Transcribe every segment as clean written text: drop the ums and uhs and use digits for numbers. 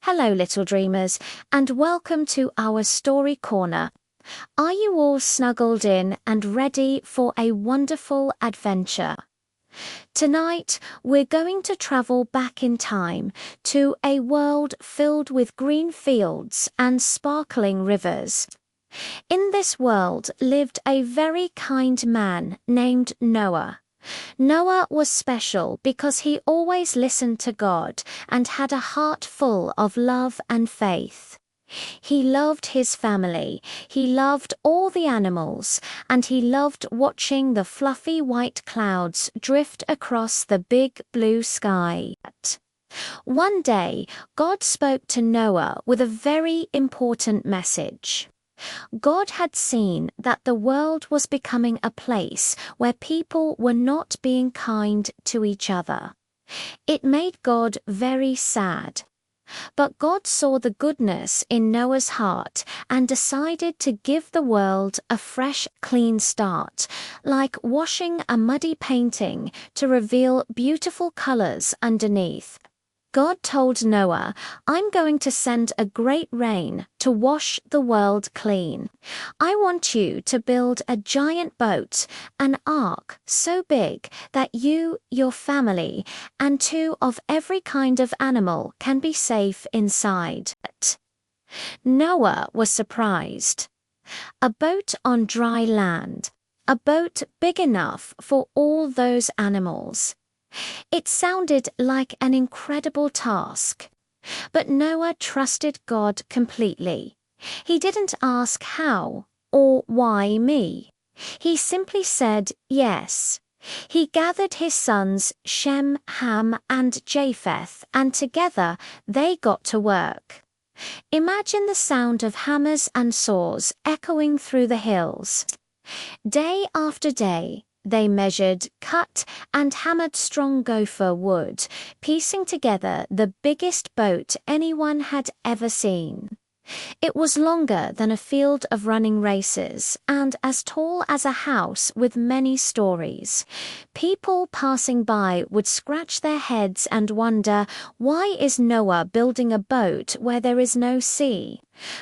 Hello, little dreamers, and welcome to our story corner. Are you all snuggled in and ready for a wonderful adventure? Tonight, we're going to travel back in time to a world filled with green fields and sparkling rivers. In this world lived a very kind man named Noah. Noah was special because he always listened to God and had a heart full of love and faith. He loved his family, he loved all the animals, and he loved watching the fluffy white clouds drift across the big blue sky. One day, God spoke to Noah with a very important message. God had seen that the world was becoming a place where people were not being kind to each other. It made God very sad. But God saw the goodness in Noah's heart and decided to give the world a fresh, clean start, like washing a muddy painting to reveal beautiful colors underneath. God told Noah, "I'm going to send a great rain to wash the world clean. I want you to build a giant boat, an ark so big that you, your family, and two of every kind of animal can be safe inside." Noah was surprised. A boat on dry land, a boat big enough for all those animals. It sounded like an incredible task. But Noah trusted God completely. He didn't ask how or why me. He simply said yes. He gathered his sons Shem, Ham, and Japheth, and together they got to work. Imagine the sound of hammers and saws echoing through the hills. Day after day, they measured, cut, and hammered strong gopher wood, piecing together the biggest boat anyone had ever seen. It was longer than a field of running races and as tall as a house with many stories. People passing by would scratch their heads and wonder, why is Noah building a boat where there is no sea?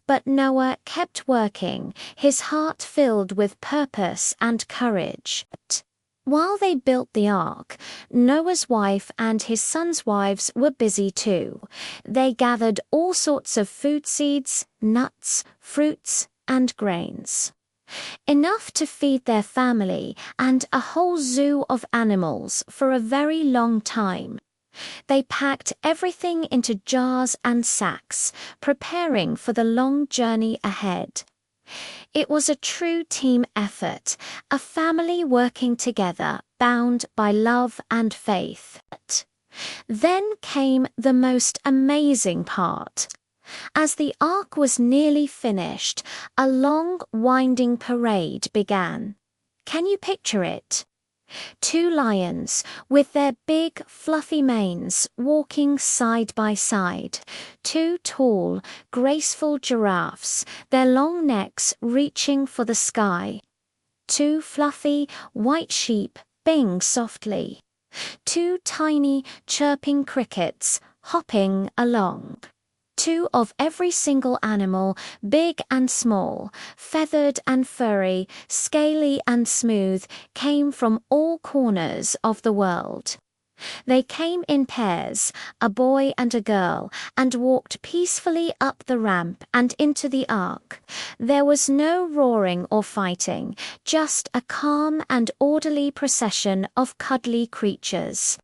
But Noah kept working, his heart filled with purpose and courage. While they built the ark, Noah's wife and his sons' wives were busy too. They gathered all sorts of food seeds, nuts, fruits, and grains. Enough to feed their family and a whole zoo of animals for a very long time. They packed everything into jars and sacks, preparing for the long journey ahead. It was a true team effort, a family working together, bound by love and faith. Then came the most amazing part. As the ark was nearly finished, a long, winding parade began. Can you picture it? Two lions, with their big, fluffy manes, walking side by side. Two tall, graceful giraffes, their long necks reaching for the sky. Two fluffy, white sheep baying softly. Two tiny, chirping crickets hopping along. Two of every single animal, big and small, feathered and furry, scaly and smooth, came from all corners of the world. They came in pairs, a boy and a girl, and walked peacefully up the ramp and into the ark. There was no roaring or fighting, just a calm and orderly procession of cuddly creatures.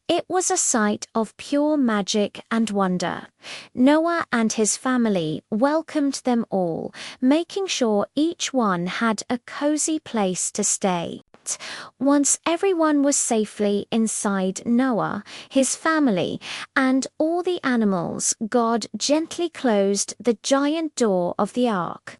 It was a sight of pure magic and wonder. Noah and his family welcomed them all, making sure each one had a cozy place to stay. Once everyone was safely inside Noah, his family, and all the animals, God gently closed the giant door of the ark.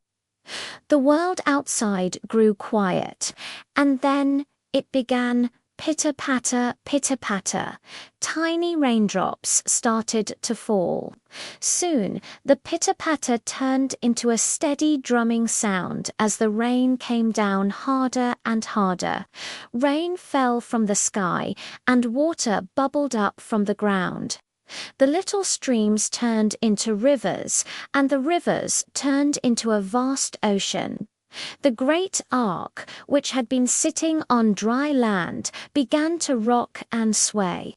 The world outside grew quiet, and then it began. Pitter-patter, pitter-patter. Tiny raindrops started to fall. Soon, the pitter-patter turned into a steady drumming sound as the rain came down harder and harder. Rain fell from the sky, and water bubbled up from the ground. The little streams turned into rivers, and the rivers turned into a vast ocean. The great ark, which had been sitting on dry land, began to rock and sway.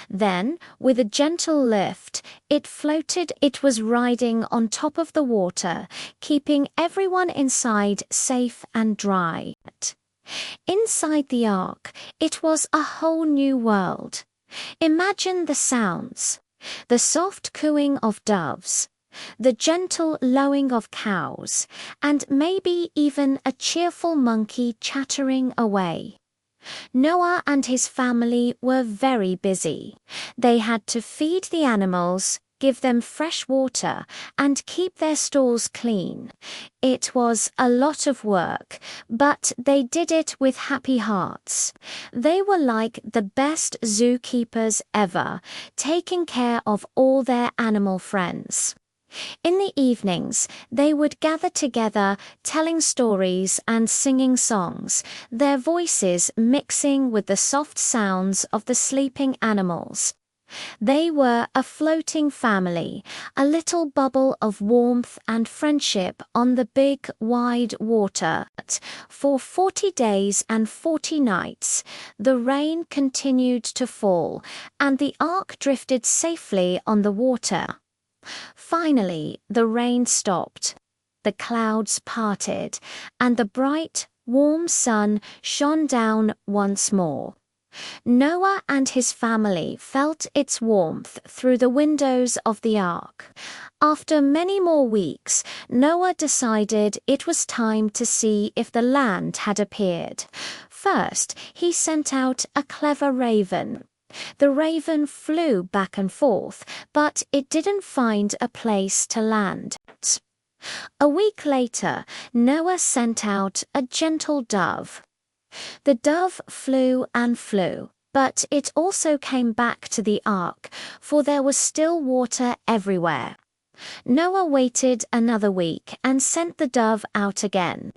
Then, with a gentle lift, it floated. It was riding on top of the water, keeping everyone inside safe and dry. Inside the ark, it was a whole new world. Imagine the sounds: the soft cooing of doves, the gentle lowing of cows, and maybe even a cheerful monkey chattering away. Noah and his family were very busy. They had to feed the animals, give them fresh water, and keep their stalls clean. It was a lot of work, but they did it with happy hearts. They were like the best zookeepers ever, taking care of all their animal friends. In the evenings, they would gather together, telling stories and singing songs, their voices mixing with the soft sounds of the sleeping animals. They were a floating family, a little bubble of warmth and friendship on the big, wide water. For 40 days and 40 nights, the rain continued to fall, and the ark drifted safely on the water. Finally, the rain stopped, the clouds parted, and the bright, warm sun shone down once more. Noah and his family felt its warmth through the windows of the ark. After many more weeks, Noah decided it was time to see if the land had appeared. First, he sent out a clever raven. The raven flew back and forth, but it didn't find a place to land. A week later, Noah sent out a gentle dove. The dove flew and flew, but it also came back to the ark, for there was still water everywhere. Noah waited another week and sent the dove out again.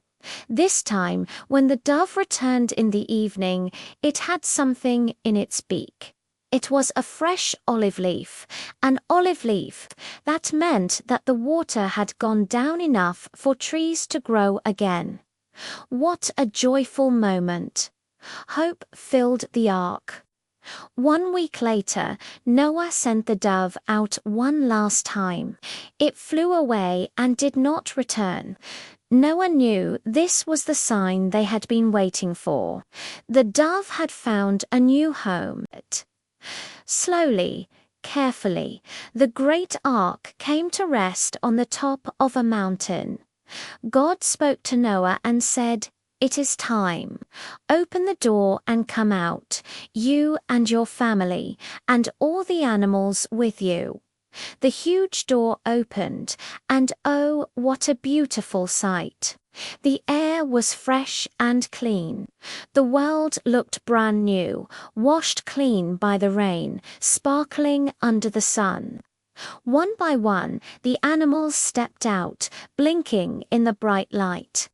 This time, when the dove returned in the evening, it had something in its beak. It was a fresh olive leaf. An olive leaf. That meant that the water had gone down enough for trees to grow again. What a joyful moment! Hope filled the ark. 1 week later, Noah sent the dove out one last time. It flew away and did not return. Noah knew this was the sign they had been waiting for. The dove had found a new home. Slowly, carefully, the great ark came to rest on the top of a mountain. God spoke to Noah and said, "It is time. Open the door and come out, you and your family, and all the animals with you." The huge door opened, and oh, what a beautiful sight! The air was fresh and clean. The world looked brand new, washed clean by the rain, sparkling under the sun. One by one, the animals stepped out, blinking in the bright light.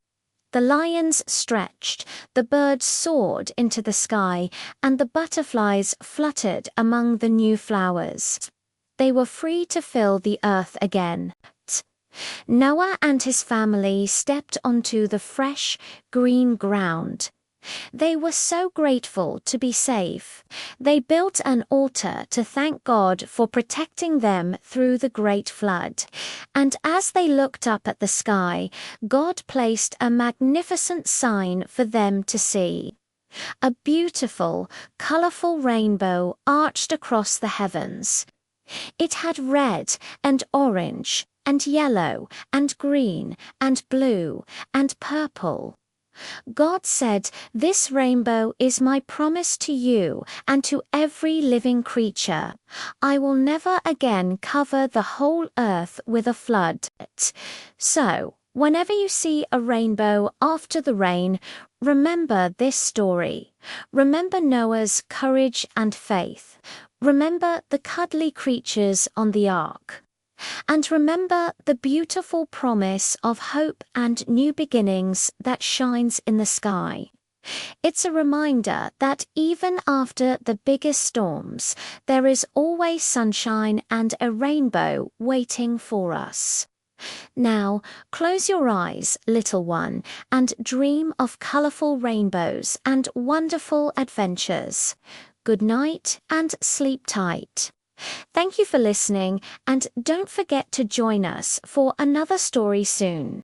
The lions stretched, the birds soared into the sky, and the butterflies fluttered among the new flowers. They were free to fill the earth again. Noah and his family stepped onto the fresh, green ground. They were so grateful to be safe. They built an altar to thank God for protecting them through the great flood. And as they looked up at the sky, God placed a magnificent sign for them to see. A beautiful, colorful rainbow arched across the heavens. It had red and orange and yellow and green and blue and purple. God said, "This rainbow is my promise to you and to every living creature. I will never again cover the whole earth with a flood." So, whenever you see a rainbow after the rain, remember this story. Remember Noah's courage and faith. Remember the cuddly creatures on the ark. And remember the beautiful promise of hope and new beginnings that shines in the sky. It's a reminder that even after the biggest storms, there is always sunshine and a rainbow waiting for us. Now, close your eyes, little one, and dream of colorful rainbows and wonderful adventures. Good night and sleep tight. Thank you for listening, and don't forget to join us for another story soon.